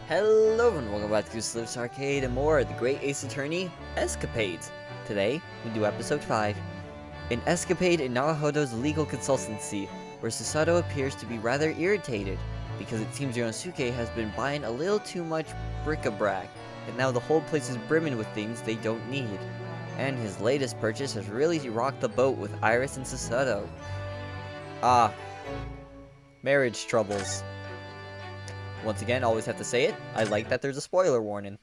Hello and welcome back to SliverStar Arcade and more, the great Ace Attorney, Escapades. Today, we do episode 5, an Escapade in Naruhodo's legal consultancy, where Susato appears to be rather irritated, because it seems Yonosuke has been buying a little too much bric-a-brac, and now the whole place is brimming with things they don't need. And his latest purchase has really rocked the boat with Iris and Susato. Ah, marriage troubles. Once again, always have to say it, I like that there's a spoiler warning.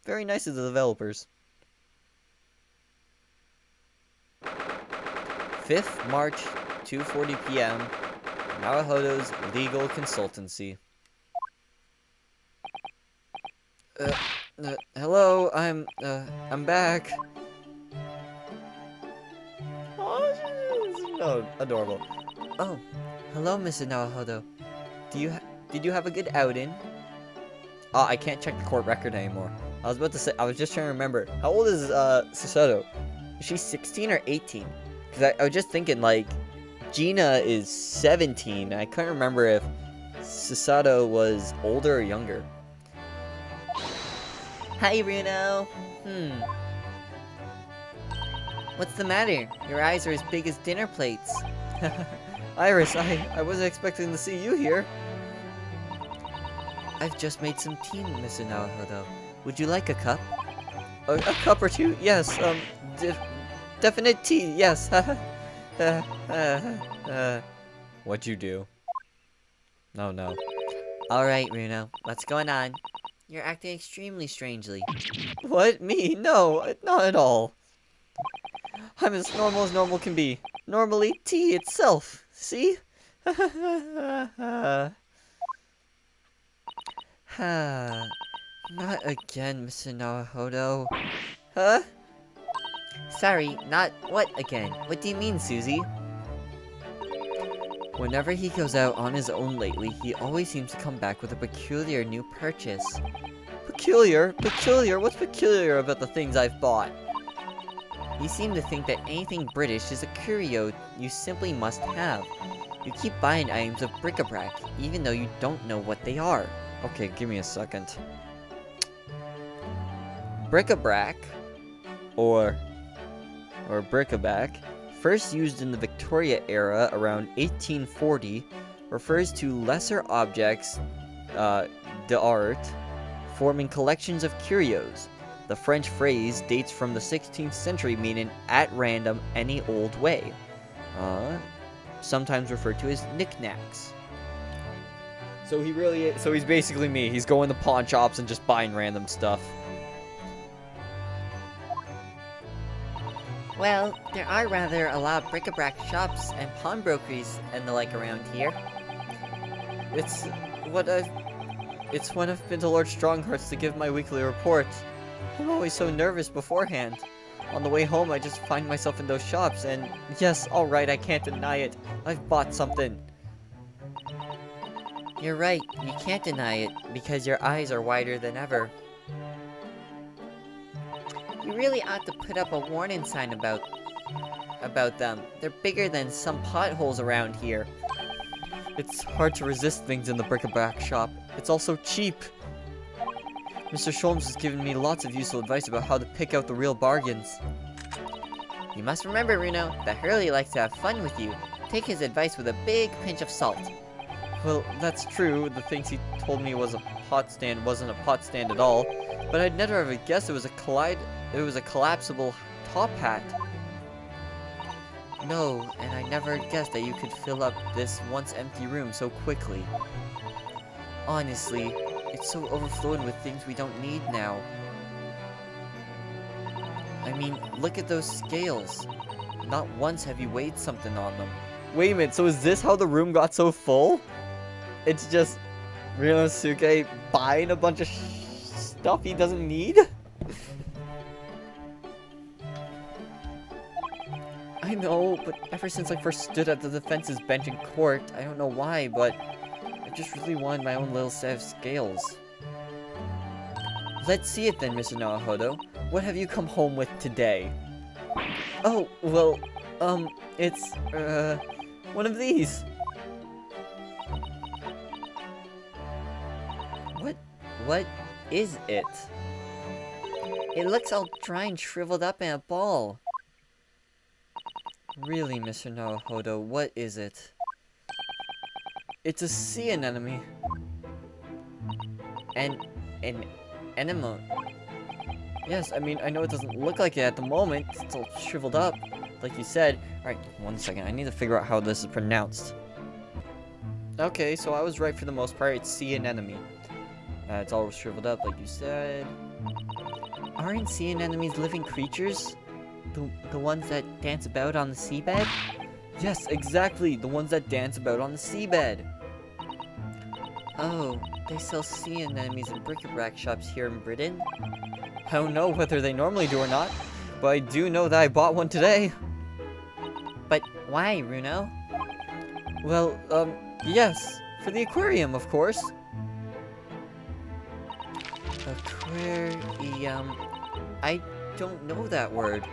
Very nice of the developers. 5th March, 2:40 p.m. Naruhodo's legal consultancy. Hello, I'm back. Oh, adorable. Oh, hello, Mr. Naruhodo. Did you have a good outing? Oh, I can't check the court record anymore. I was about to say, I was just trying to remember. How old is Susato? Is she 16 or 18? Because I was just thinking, like, Gina is 17. I couldn't remember if Susato was older or younger. Hi, Bruno. What's the matter? Your eyes are as big as dinner plates. Iris, I wasn't expecting to see you here. I've just made some tea, Mr. Naruhodo. Would you like a cup? A cup or two? Yes, definite tea, yes. What'd you do? No. Alright, Runo. What's going on? You're acting extremely strangely. What? Me? No, not at all. I'm as normal can be. Normally, tea itself. See? Not again, Mr. Naruhodo. Huh? Sorry, not what again? What do you mean, Susie? Whenever he goes out on his own lately, he always seems to come back with a peculiar new purchase. Peculiar? Peculiar? What's peculiar about the things I've bought? You seem to think that anything British is a curio you simply must have. You keep buying items of bric-a-brac, even though you don't know what they are. Okay, give me a second. Bric-a-brac, or bric-a-brac, first used in the Victoria era around 1840, refers to lesser objects d'art forming collections of curios. The French phrase dates from the 16th century, meaning at random, any old way. Sometimes referred to as knickknacks. So he's basically me. He's going to pawn shops and just buying random stuff. Well, there are rather a lot of bric-a-brac shops and pawnbrokeries and the like around here. It's when I've been to Lord Strongheart's to give my weekly report. I'm always so nervous beforehand. On the way home, I just find myself in those shops, and yes, alright, I can't deny it. I've bought something. You're right, you can't deny it, because your eyes are wider than ever. You really ought to put up a warning sign about them. They're bigger than some potholes around here. It's hard to resist things in the bric-a-brac shop. It's also cheap. Mr. Sholmes has given me lots of useful advice about how to pick out the real bargains. You must remember, Runo, that Hurley likes to have fun with you. Take his advice with a big pinch of salt. Well, that's true. The things he told me was a pot stand wasn't a pot stand at all. But I'd never have guessed it was a collapsible top hat. No, and I never guessed that you could fill up this once empty room so quickly. Honestly, it's so overflowing with things we don't need now. I mean, look at those scales. Not once have you weighed something on them. Wait a minute, so is this how the room got so full? It's just Ryonosuke buying a bunch of stuff he doesn't need? I know, but ever since I first stood at the defense's bench in court, I don't know why, but I just really wanted my own little set of scales. Let's see it then, Mr. Naruhodo. What have you come home with today? Oh, well, it's, one of these. What is it? It looks all dry and shriveled up in a ball. Really, Mr. Naruhodo, what is it? It's a sea anemone. An anemone. Yes, I mean, I know it doesn't look like it at the moment. It's all shriveled up, like you said. Alright, 1 second. I need to figure out how this is pronounced. Okay, so I was right for the most part. It's sea anemone. It's all shriveled up, like you said. Aren't sea anemones living creatures? The ones that dance about on the seabed? Yes, exactly, the ones that dance about on the seabed. Oh, they sell sea anemones in bric-a-brac shops here in Britain? I don't know whether they normally do or not, but I do know that I bought one today. But why, Runo? Well, yes, for the aquarium, of course. Aquarium... I don't know that word.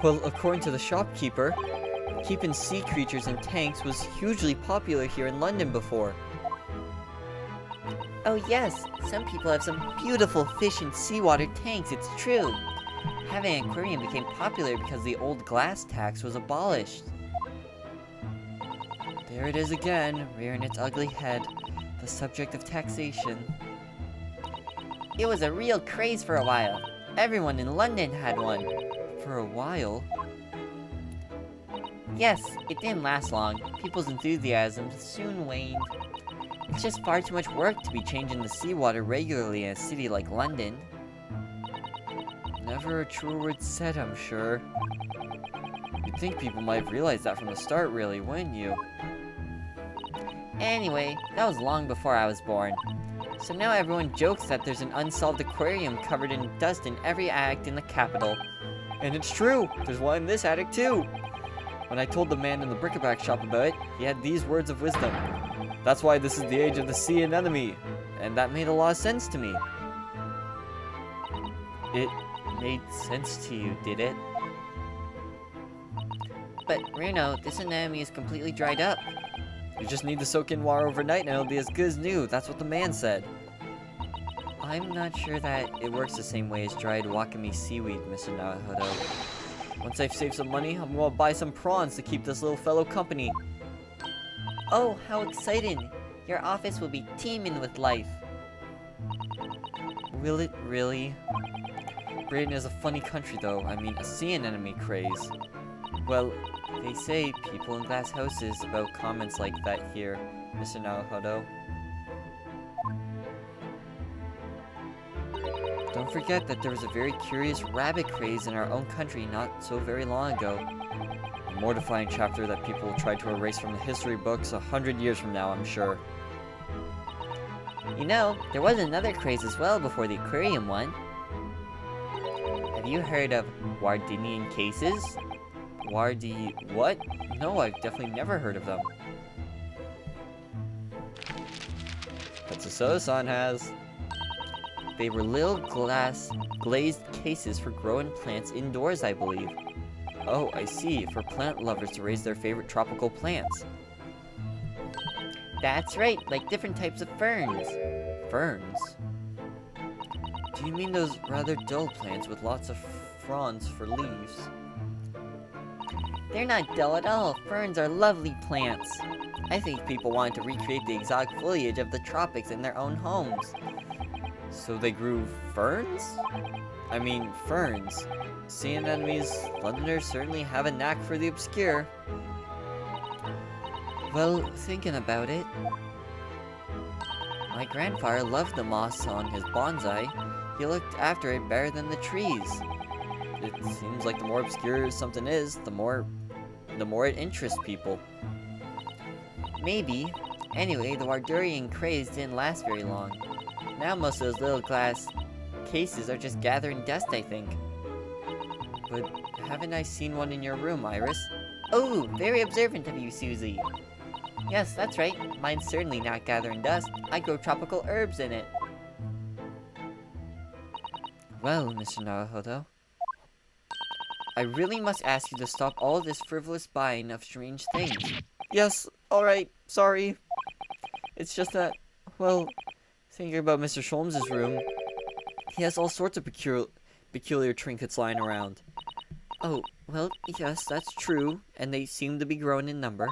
Well, according to the shopkeeper, keeping sea creatures in tanks was hugely popular here in London before. Oh yes, some people have some beautiful fish in seawater tanks, it's true. Having an aquarium became popular because the old glass tax was abolished. There it is again, rearing its ugly head, the subject of taxation. It was a real craze for a while. Everyone in London had one. For a while? Yes, it didn't last long. People's enthusiasm soon waned. It's just far too much work to be changing the seawater regularly in a city like London. Never a truer word said, I'm sure. You'd think people might have realized that from the start, really, wouldn't you? Anyway, that was long before I was born. So now everyone jokes that there's an unsolved aquarium covered in dust in every attic in the capital. And it's true! There's one in this attic too! When I told the man in the bric-a-brac shop about it, he had these words of wisdom. That's why this is the age of the sea anemone. And that made a lot of sense to me. It made sense to you, did it? But, Runo, this anemone is completely dried up. You just need to soak in water overnight and it'll be as good as new. That's what the man said. I'm not sure that it works the same way as dried wakame seaweed, Mr. Naruhodo. Once I've saved some money, I'm gonna buy some prawns to keep this little fellow company. Oh, how exciting! Your office will be teeming with life. Will it really? Britain is a funny country though. I mean, a sea anemone craze. Well, they say people in glass houses about comments like that here, Mr. Naruhodo. Don't forget that there was a very curious rabbit craze in our own country not so very long ago. A mortifying chapter that people will try to erase from the history books 100 years from now, I'm sure. You know, there was another craze as well before the aquarium one. Have you heard of Wardinian cases? What? No, I've definitely never heard of them. But Susato-san has. They were little glazed cases for growing plants indoors, I believe. Oh, I see, for plant lovers to raise their favorite tropical plants. That's right, like different types of ferns. Ferns? Do you mean those rather dull plants with lots of fronds for leaves? They're not dull at all. Ferns are lovely plants. I think people wanted to recreate the exotic foliage of the tropics in their own homes. So they grew ferns? I mean, ferns. Sea anemones, Londoners certainly have a knack for the obscure. Well, thinking about it, my grandfather loved the moss on his bonsai. He looked after it better than the trees. It seems like the more obscure something is, the more it interests people. Maybe. Anyway, the Wardurian craze didn't last very long. Now most of those little glass cases are just gathering dust, I think. But haven't I seen one in your room, Iris? Oh, very observant of you, Susie. Yes, that's right. Mine's certainly not gathering dust. I grow tropical herbs in it. Well, Mr. Naruhodo, I really must ask you to stop all this frivolous buying of strange things. Yes, alright, sorry. It's just that, well, Thinking about Mr. Sholmes' room, he has all sorts of peculiar trinkets lying around. Oh, well, yes, that's true, and they seem to be growing in number.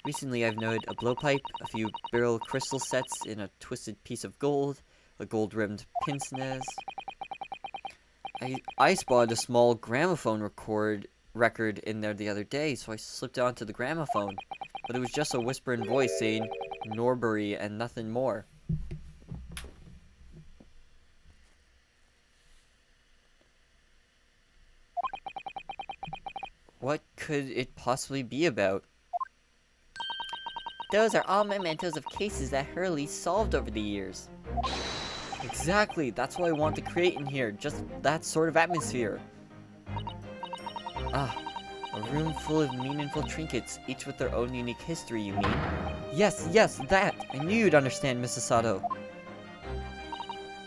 Recently, I've noted a blowpipe, a few beryl crystal sets in a twisted piece of gold, a gold-rimmed pince-nez. I spotted a small gramophone record in there the other day, so I slipped onto the gramophone. But it was just a whispering voice saying Norbury and nothing more. What could it possibly be about? Those are all mementos of cases that Hurley solved over the years. Exactly, that's what I want to create in here, just that sort of atmosphere. Ah, a room full of meaningful trinkets, each with their own unique history, you mean? Yes, that! I knew you'd understand, Mrs. Sato.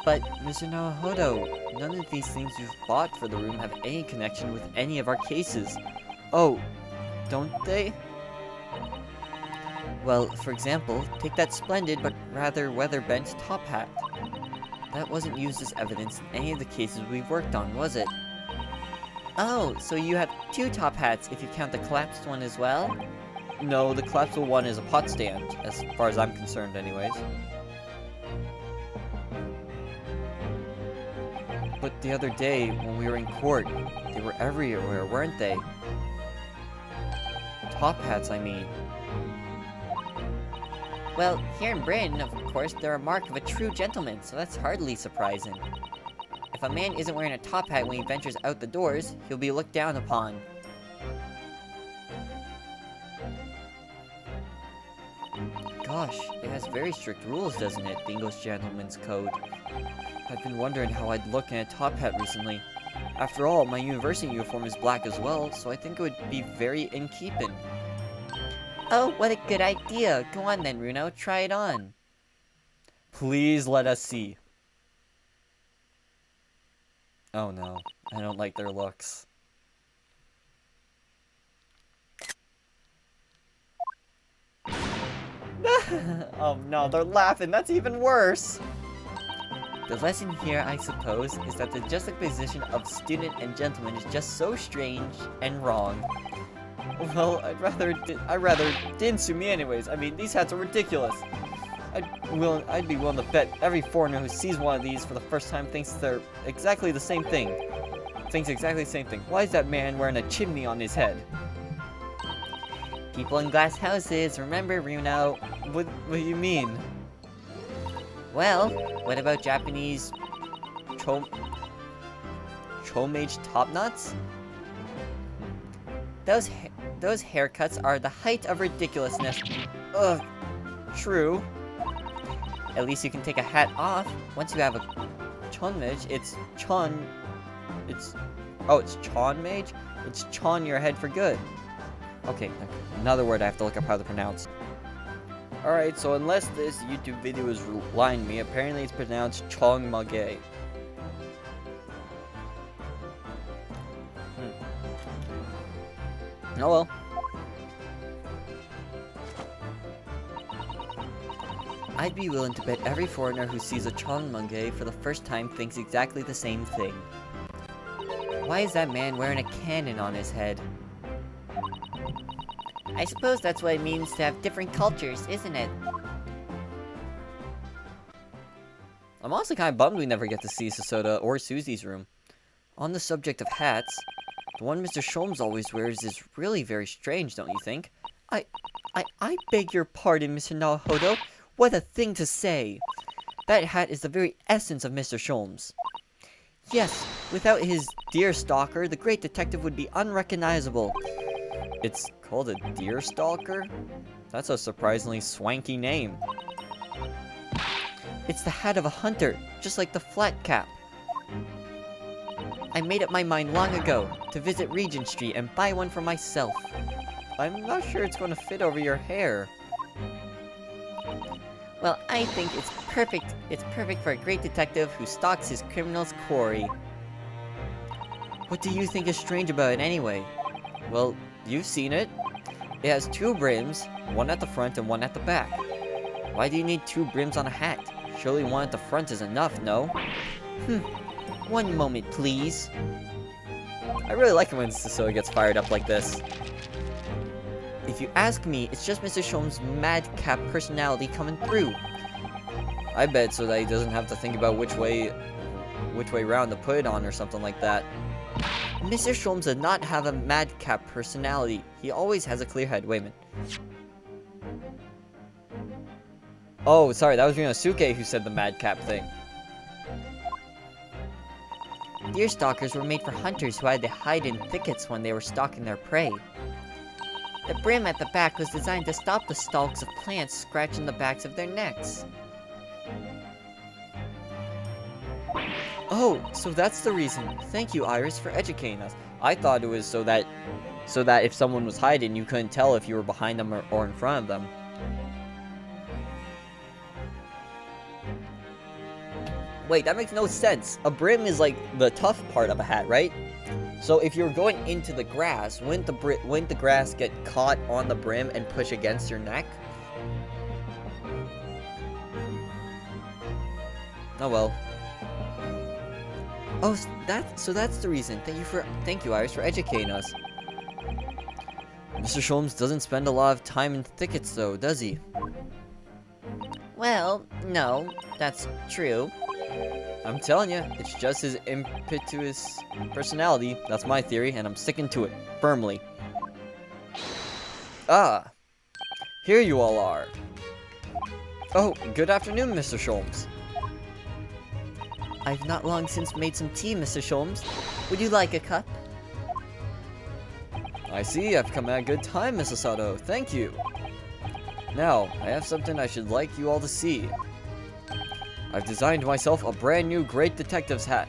But, Mr. Naruhodo, none of these things you've bought for the room have any connection with any of our cases. Oh, don't they? Well, for example, take that splendid but rather weather-bent top hat. That wasn't used as evidence in any of the cases we've worked on, was it? Oh, so you have two top hats if you count the collapsed one as well? No, the collapsible one is a pot stand, as far as I'm concerned anyways. But the other day, when we were in court, they were everywhere, weren't they? Top hats, I mean. Well, here in Britain, of course, they're a mark of a true gentleman, so that's hardly surprising. If a man isn't wearing a top hat when he ventures out the doors, he'll be looked down upon. Gosh, it has very strict rules, doesn't it, the English Gentleman's Code? I've been wondering how I'd look in a top hat recently. After all, my university uniform is black as well, so I think it would be very in keeping. Oh, what a good idea! Go on then, Runo, try it on. Please let us see. Oh no, I don't like their looks. Oh no, they're laughing, that's even worse! The lesson here, I suppose, is that the juxtaposition of student and gentleman is just so strange and wrong. Well, I'd rather didn't sue me anyways. I mean, these hats are ridiculous. I'd be willing to bet every foreigner who sees one of these for the first time thinks they're exactly the same thing. Why is that man wearing a chimney on his head? People in glass houses, remember, Runo? What do you mean? Well, what about Japanese chomage top knots? Those haircuts are the height of ridiculousness. Ugh, true. At least you can take a hat off. Once you have a chonmage, it's chonmage? It's chon your head for good. Okay, another word I have to look up how to pronounce. Alright, so unless this YouTube video is lying to me, apparently it's pronounced chongmage. Oh well. I'd be willing to bet every foreigner who sees a chongmage for the first time thinks exactly the same thing. Why is that man wearing a cannon on his head? I suppose that's what it means to have different cultures, isn't it? I'm honestly kind of bummed we never get to see Susato or Susie's room. On the subject of hats, the one Mr. Sholmes always wears is really very strange, don't you think? I beg your pardon, Mr. Naruhodo. What a thing to say! That hat is the very essence of Mr. Sholmes. Yes, without his deer stalker, the great detective would be unrecognizable. It's called a deer stalker? That's a surprisingly swanky name. It's the hat of a hunter, just like the flat cap. I made up my mind long ago to visit Regent Street and buy one for myself. I'm not sure it's going to fit over your hair. Well, I think it's perfect. It's perfect for a great detective who stalks his criminal's quarry. What do you think is strange about it anyway? Well, you've seen it. It has two brims, one at the front and one at the back. Why do you need two brims on a hat? Surely one at the front is enough, no? One moment, please. I really like it when Susato gets fired up like this. If you ask me, it's just Mr. Sholmes' madcap personality coming through. I bet so that he doesn't have to think about which way round to put it on or something like that. Mr. Sholmes does not have a madcap personality. He always has a clear head. Wait a minute. Oh, sorry, that was Ryunosuke who said the madcap thing. Deerstalkers were made for hunters who had to hide in thickets when they were stalking their prey. The brim at the back was designed to stop the stalks of plants scratching the backs of their necks. Oh, so that's the reason. Thank you, Iris, for educating us. I thought it was so that if someone was hiding, you couldn't tell if you were behind them or in front of them. Wait, that makes no sense. A brim is like the tough part of a hat, right? So if you're going into the grass, wouldn't the grass get caught on the brim and push against your neck? Oh well. Oh, so that's the reason. Thank you, Iris, for educating us. Mr. Sholmes doesn't spend a lot of time in thickets, though, does he? Well, no, that's true. I'm telling you, it's just his impetuous personality. That's my theory, and I'm sticking to it firmly. Ah, here you all are. Oh, good afternoon, Mr. Sholmes. I've not long since made some tea, Mr. Sholmes. Would you like a cup? I see, I've come at a good time, Miss Susato. Thank you. Now, I have something I should like you all to see. I've designed myself a brand new great detective's hat.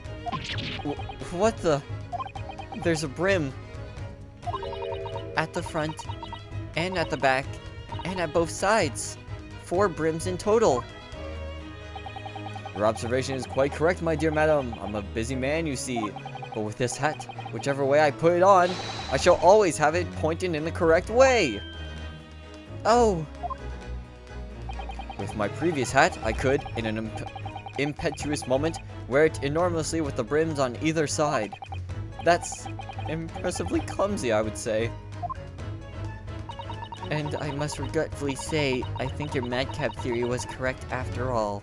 What the? There's a brim. At the front, and at the back, and at both sides. 4 brims in total. Your observation is quite correct, my dear madam. I'm a busy man, you see. But with this hat, whichever way I put it on, I shall always have it pointing in the correct way. Oh! With my previous hat, I could, in an impetuous moment, wear it enormously with the brims on either side. That's impressively clumsy, I would say. And I must regretfully say, I think your madcap theory was correct after all.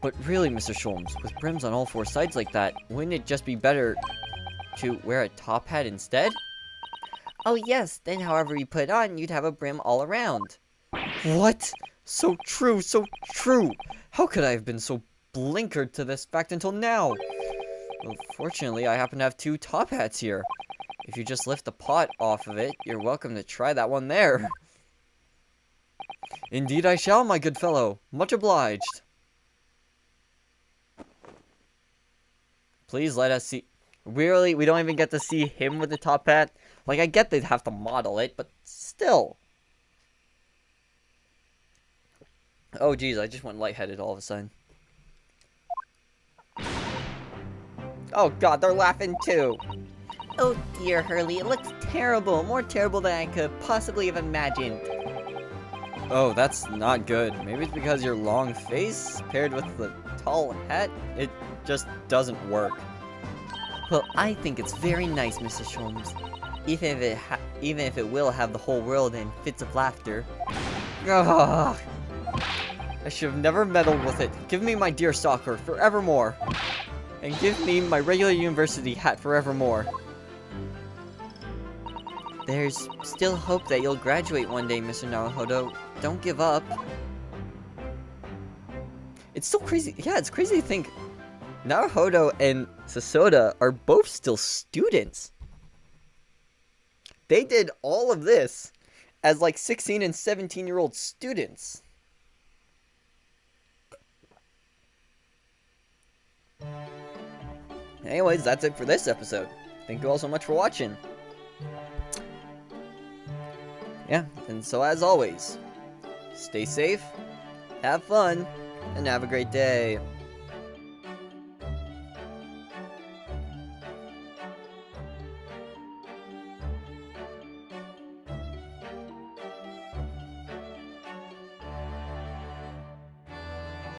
But really, Mr. Sholmes, with brims on all 4 sides like that, wouldn't it just be better to wear a top hat instead? Oh yes, then however you put it on, you'd have a brim all around. What? So true, so true! How could I have been so blinkered to this fact until now? Well, fortunately, I happen to have 2 top hats here. If you just lift the pot off of it, you're welcome to try that one there. Indeed I shall, my good fellow. Much obliged. Please let us see. Really? We don't even get to see him with the top hat? Like, I get they'd have to model it, but still. Oh, geez, I just went lightheaded all of a sudden. Oh, God, they're laughing too. Oh dear, Hurley, it looks terrible. More terrible than I could possibly have imagined. Oh, that's not good. Maybe it's because your long face paired with the tall hat, it just doesn't work. Well, I think it's very nice, Mr. Sholmes. Even if it will have the whole world in fits of laughter. Ugh. I should have never meddled with it. Give me my deer stalker forevermore. And give me my regular university hat forevermore. There's still hope that you'll graduate one day, Mr. Naruhodo. Don't give up. It's so crazy. Yeah, it's crazy to think Naruhodo and Susato are both still students. They did all of this as like 16 and 17-year-old students. Anyways, that's it for this episode. Thank you all so much for watching. Yeah, and so as always, stay safe, have fun, and have a great day.